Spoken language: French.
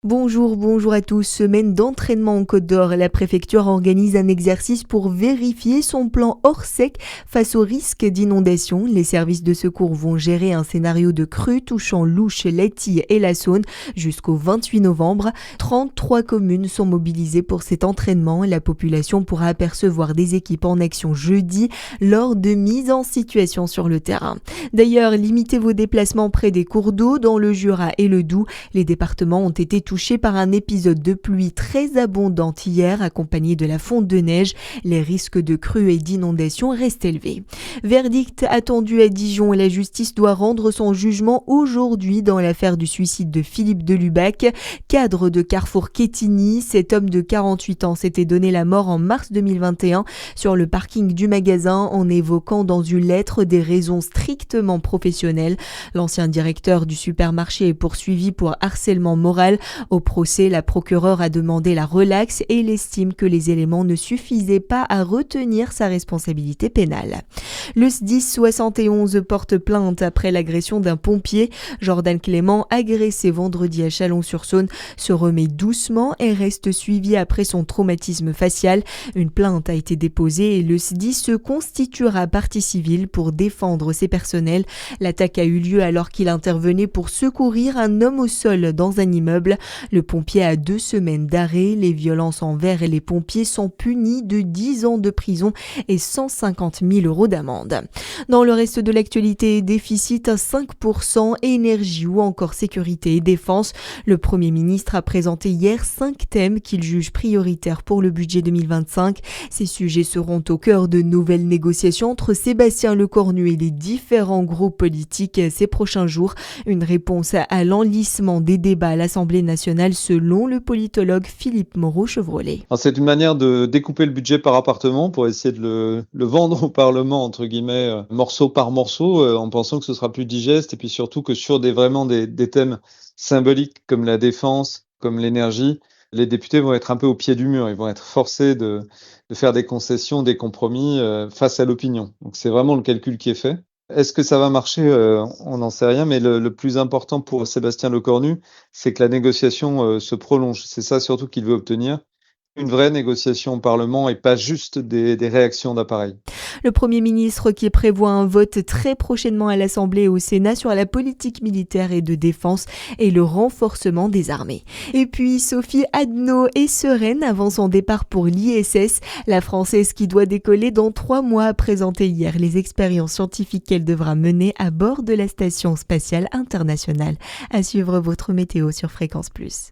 Bonjour à tous. Semaine d'entraînement en Côte d'Or. La préfecture organise un exercice pour vérifier son plan hors sec face au risque d'inondation. Les services de secours vont gérer un scénario de crue touchant Louche, Laetille et la Saône jusqu'au 28 novembre. 33 communes sont mobilisées pour cet entraînement. La population pourra apercevoir des équipes en action jeudi lors de mises en situation sur le terrain. D'ailleurs, limitez vos déplacements près des cours d'eau dans le Jura et le Doubs. Les départements ont été touchés par un épisode de pluie très abondante hier, accompagné de la fonte de neige. Les risques de crues et d'inondations restent élevés. Verdict attendu à Dijon. La justice doit rendre son jugement aujourd'hui dans l'affaire du suicide de Philippe de Lubac, cadre de Carrefour Quetigny. Cet homme de 48 ans s'était donné la mort en mars 2021 sur le parking du magasin en évoquant dans une lettre des raisons strictement professionnelles. L'ancien directeur du supermarché est poursuivi pour harcèlement moral. Au procès, la procureure a demandé la relaxe et il estime que les éléments ne suffisaient pas à retenir sa responsabilité pénale. Le SDIS 71 porte plainte après l'agression d'un pompier. Jordan Clément, agressé vendredi à Chalon-sur-Saône, se remet doucement et reste suivi après son traumatisme facial. Une plainte a été déposée et le SDIS se constituera partie civile pour défendre ses personnels. L'attaque a eu lieu alors qu'il intervenait pour secourir un homme au sol dans un immeuble. Le pompier a 2 semaines d'arrêt. Les violences envers les pompiers sont punies de 10 ans de prison et 150 000 € d'amende. Dans le reste de l'actualité, déficit à 5%, énergie ou encore sécurité et défense. Le Premier ministre a présenté hier 5 thèmes qu'il juge prioritaires pour le budget 2025. Ces sujets seront au cœur de nouvelles négociations entre Sébastien Lecornu et les différents groupes politiques ces prochains jours. Une réponse à l'enlisement des débats à l'Assemblée nationale selon le politologue Philippe Moreau-Chevrolet. C'est une manière de découper le budget par appartement pour essayer de le vendre au Parlement, entre guillemets, morceau par morceau, en pensant que ce sera plus digeste et puis surtout que sur des thèmes symboliques comme la défense, comme l'énergie, les députés vont être un peu au pied du mur. Ils vont être forcés de faire des concessions, des compromis face à l'opinion. Donc c'est vraiment le calcul qui est fait. Est-ce que ça va marcher? On n'en sait rien, mais le plus important pour Sébastien Lecornu, c'est que la négociation se prolonge. C'est ça surtout qu'il veut obtenir. Une vraie négociation au Parlement et pas juste des réactions d'appareil. Le Premier ministre qui prévoit un vote très prochainement à l'Assemblée et au Sénat sur la politique militaire et de défense et le renforcement des armées. Et puis Sophie Adno est sereine avant son départ pour l'ISS. La Française qui doit décoller dans 3 mois a présenté hier les expériences scientifiques qu'elle devra mener à bord de la Station spatiale internationale. À suivre votre météo sur Fréquence Plus.